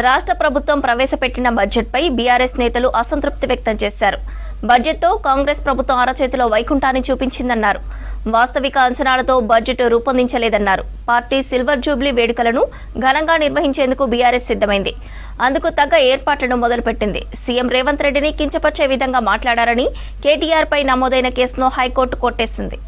రాష్ట్ర ప్రభుత్వం ప్రవేశపెట్టిన బడ్జెట్పై బీఆర్ఎస్ నేతలు అసంతృప్తి వ్యక్తం చేశారు. బడ్జెట్తో కాంగ్రెస్ ప్రభుత్వం అరచేతిలో వైకుంఠాన్ని చూపించిందన్నారు. వాస్తవిక అంచనాలతో బడ్జెట్ రూపొందించలేదన్నారు. పార్టీ సిల్వర్ జూబ్లీ వేడుకలను ఘనంగా నిర్వహించేందుకు బీఆర్ఎస్ సిద్ధమైంది. అందుకు తగ్గ ఏర్పాట్లను మొదలుపెట్టింది. సీఎం రేవంత్ రెడ్డిని కించపరిచే విధంగా మాట్లాడారని కేటీఆర్ పై నమోదైన కేసును హైకోర్టు కొట్టేసింది.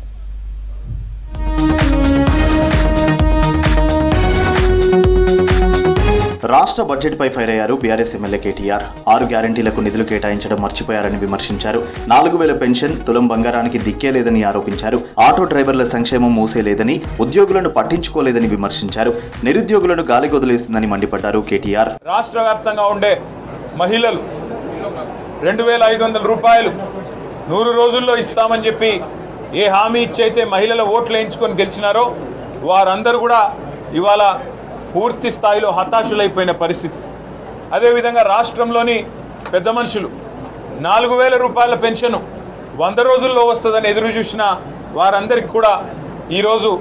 రాష్ట్ర బడ్జెట్పై ఫైర్ అయ్యారు బీఆర్ఎస్ ఎమ్మెల్యే కేటీఆర్. 6 గ్యారంటీలకు నిధులు కేటాయించడం మర్చిపోయారని విమర్శించారు. 4000 పెన్షన్, తులం బంగారానికి దిక్కే లేదని ఆరోపించారు. ఆటో డ్రైవర్ల సంక్షేమం మూసేలేదని, ఉద్యోగులను పట్టించుకోలేదని విమర్శించారు. నిరుద్యోగులను గాలికొదిలేసిందని మండిపడ్డారు కేటీఆర్. రాష్ట్ర వ్యాప్తంగా ఉండే మహిళలు 2500 రూపాయలు 100 రోజుల్లో ఇస్తామని చెప్పి ఏ హామీ ఇచ్చైతే మహిళల ఓట్లు వేయించుకొని గెలిచినారో వారందరూ కూడా ఇవాళ పూర్తి స్థాయిలో హతాశులైపోయిన పరిస్థితి. అదేవిధంగా రాష్ట్రంలోని పెద్ద మనుషులు 4000 రూపాయల పెన్షను 100 రోజుల్లో వస్తుందని ఎదురు చూసిన వారందరికీ కూడా ఈరోజు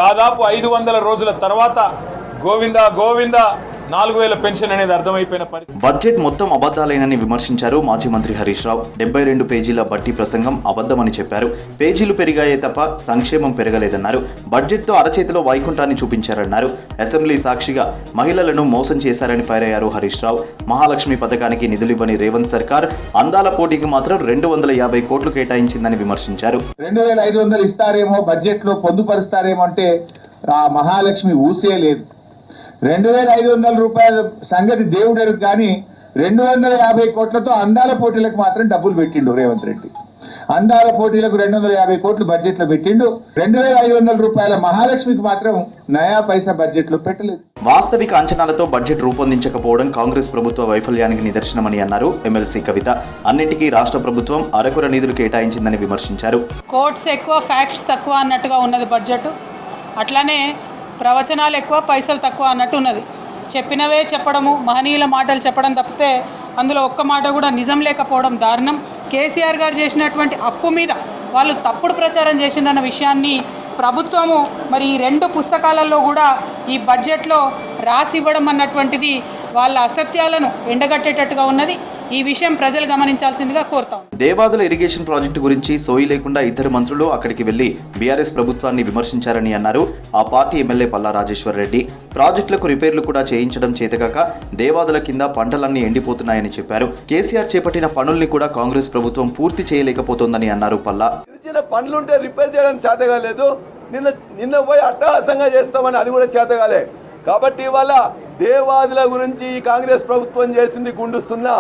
దాదాపు 500 రోజుల తర్వాత గోవిందా గోవిందా 4000 పెన్షన్ అనేది అర్థమైపోయిన పరిస్థితి. బడ్జెట్ మొత్తం అబద్ధాలేనని విమర్శించారు మాజీ మంత్రి హరీష్ రావు. 72 పేజీల బట్టి ప్రసంగం అబద్ధమని చెప్పారు. పేజీలు పెరిగాయే తప్ప సంక్షేమం పెరగలేదన్నారు. బడ్జెట్తో అరచేతిలో వైకుంఠాన్ని చూపించారన్నారు. అసెంబ్లీ సాక్షిగా మహిళలను మోసం చేశారని ఫైర్ అయ్యారు హరీష్ రావు. మహాలక్ష్మి పథకానికి నిధులివ్వని రేవంత్ సర్కార్ అందాల పోటీకి మాత్రం 250 కోట్లు కేటాయించిందని విమర్శించారు. 2500 ఇస్తారేమో బడ్జెట్ లో పొందుపరుస్తారేమో అంటే ఆ మహాలక్ష్మి ఊసే లేదు. 2500 రూపాయల సంగతి దేవుడు కానీ 250 కోట్లతో అందాల పోటీలకు మాత్రం డబ్బులు పెట్టిండు రేవంత్ రెడ్డి. అందాల పోటీలకు 250 కోట్లు బడ్జెట్ లో పెట్టిండు. 2500 రూపాయల మహాలక్ష్మికి మాత్రం నయా పైసా బడ్జెట్ లో పెట్టలేదు. వాస్తవిక అంచనాలతో బడ్జెట్ రూపొందించకపోవడం కాంగ్రెస్ ప్రభుత్వ వైఫల్యానికి నిదర్శనమని అన్నారు ఎమ్మెల్సీ కవిత. అన్నింటికీ రాష్ట్ర ప్రభుత్వం అరకొర నిధులు కేటాయించిందని విమర్శించారు. కోట్స్ ఎక్కువ, ఫ్యాక్ట్స్ తక్కువ అన్నట్టుగా ఉన్నది బడ్జెట్. అట్లానే ప్రవచనాలు ఎక్కువ, పైసలు తక్కువ అన్నట్టు ఉన్నది. చెప్పినవే చెప్పడము, మహనీయుల మాటలు చెప్పడం తప్పితే అందులో ఒక్క మాట కూడా నిజం లేకపోవడం దారుణం. కేసీఆర్ గారు చేసినటువంటి అప్పు మీద వాళ్ళు తప్పుడు ప్రచారం చేసిందన్న విషయాన్ని ప్రభుత్వము మరి ఈ 2 పుస్తకాలలో కూడా ఈ బడ్జెట్లో రాసి ఇవ్వడం అన్నటువంటిది వాళ్ళ అసత్యాలను ఎండగట్టేటట్టుగా ఉన్నది. ఈ విషయం ప్రజలు గమనించాల్సిందిగా కోరుతాం. దేవాదుల ఇరిగేషన్ ప్రాజెక్టు గురించి సోయి లేకుండా ఇద్దరు మంత్రులు అక్కడికి వెళ్లి బీఆర్ఎస్ ప్రభుత్వాన్ని విమర్శించారని అన్నారు ఆ పార్టీ ఎమ్మెల్యే పల్లా రాజేశ్వర్ రెడ్డి. ప్రాజెక్టులకు రిపేర్లు కూడా చేయించడం చేతకాక దేవాదుల కింద పంటలన్నీ ఎండిపోతున్నాయని చెప్పారు. కేసీఆర్ చేపట్టిన పనుల్ని కూడా కాంగ్రెస్ ప్రభుత్వం పూర్తి చేయలేకపోతోందని అన్నారు పల్లా. పనులుంటే రిపేర్ చేయడం చేతగాలేదు. నిన్న పోయి అట్టహాసంగా చేస్తామని అది కూడా చేతగాలే. కాబట్టి ఇవాళ దేవాదుల గురించి ఈ కాంగ్రెస్ ప్రభుత్వం చేసింది గుండు సున్నా.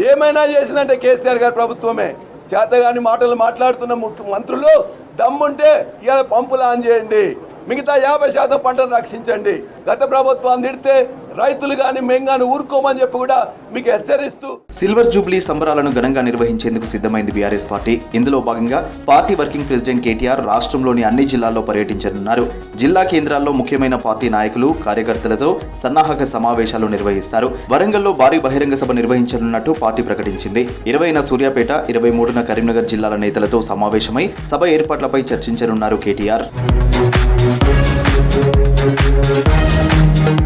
ఏమైనా చేసిందంటే కేసీఆర్ గారి ప్రభుత్వమే. చేతగాని మాటలు మాట్లాడుతున్న మంత్రులు దమ్ముంటే ఇవాళ పంపులు ఆన్ చేయండి, మిగతా 50% పంటను రక్షించండి. గత ప్రభుత్వం తిడితే రైతులు కానీ మేము కానీ ఊరుకోమని చెప్పి కూడా మీకు హెచ్చరిస్తూ సిల్వర్ జూబ్లీ సంబరాలను ఘనంగా నిర్వహించేందుకు సిద్ధమైంది బీఆర్ఎస్ పార్టీ. ఇందులో భాగంగా పార్టీ వర్కింగ్ ప్రెసిడెంట్ కేటీఆర్ రాష్ట్రంలోని అన్ని జిల్లాల్లో పర్యటించనున్నారు. జిల్లా కేంద్రాల్లో ముఖ్యమైన పార్టీ నాయకులు, కార్యకర్తలతో సన్నాహక సమావేశాలు నిర్వహిస్తారు. వరంగల్లో భారీ బహిరంగ సభ నిర్వహించనున్నట్టు పార్టీ ప్రకటించింది. 20న సూర్యాపేట, 23న కరీంనగర్ జిల్లాల నేతలతో సమావేశమై సభ ఏర్పాట్లపై చర్చించనున్నారు కేటీఆర్.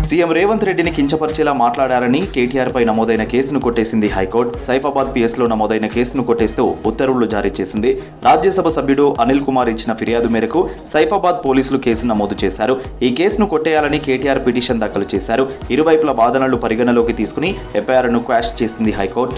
సీఎం రేవంత్ రెడ్డిని కించపరిచేలా మాట్లాడారని కేటీఆర్ పై నమోదైన కేసును కొట్టేసింది హైకోర్టు. సైఫాబాద్ పిఎస్లో నమోదైన కేసును కొట్టేస్తూ ఉత్తర్వులు జారీ చేసింది. రాజ్యసభ సభ్యుడు అనిల్ కుమార్ ఇచ్చిన ఫిర్యాదు మేరకు సైఫాబాద్ పోలీసులు కేసు నమోదు చేశారు. ఈ కేసును కొట్టేయాలని కేటీఆర్ పిటిషన్ దాఖలు చేశారు. ఇరువైపుల వాదనలు పరిగణలోకి తీసుకుని ఎఫ్ఐఆర్ను క్వాష్ చేసింది హైకోర్టు.